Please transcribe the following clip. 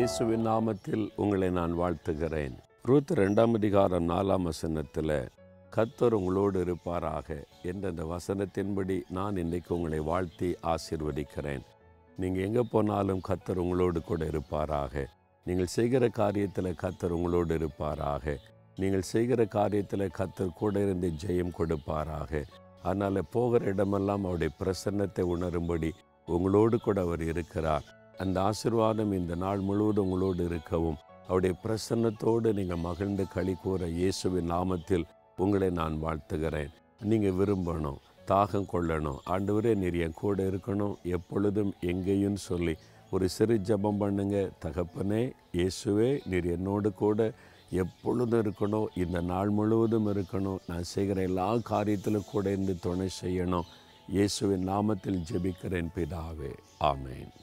இயேசுவின் நாமத்தில் உங்களை நான் வாழ்த்துகிறேன். ரூத் 2:4 கர்த்தர் உங்களோடு இருப்பாராக என்ற அந்த வசனத்தின்படி நான் இன்றைக்கு உங்களை வாழ்த்தி ஆசீர்வதிக்கிறேன். நீங்கள் எங்கே போனாலும் கர்த்தர் உங்களோடு கூட இருப்பாராக. நீங்கள் செய்கிற காரியத்தில் கர்த்தர் உங்களோடு இருப்பாராக. நீங்கள் செய்கிற காரியத்தில் கர்த்தர் கூட இருந்து ஜெயம் கொடுப்பாராக. அதனால் போகிற இடமெல்லாம் அவருடைய பிரசன்னத்தை உணரும்படி உங்களோடு கூட அவர் இருக்கிறார். அந்த ஆசீர்வாதம் இந்த நாள் முழுவதும் உங்களோடு இருக்கவும், அவருடைய பிரசன்னத்தோடு நீங்கள் மகிழ்ந்து களி கூற இயேசுவின் நாமத்தில் உங்களை நான் வாழ்த்துகிறேன். நீங்கள் விரும்பணும், தாகம் கொள்ளணும், ஆண்டவரே நீர் என் கூட இருக்கணும் எப்பொழுதும் எங்கேயும் சொல்லி ஒரு சிறு ஜெபம் பண்ணுங்க. தகப்பனே இயேசுவே, நீர் என்னோடு கூட எப்பொழுதும் இருக்கணும், இந்த நாள் முழுவதும் இருக்கணும், நான் செய்கிற எல்லா காரியத்திலும் கூட இருந்து துணை செய்யணும். இயேசுவின் நாமத்தில் ஜெபிக்கிறேன் பிதாவே, ஆமேன்.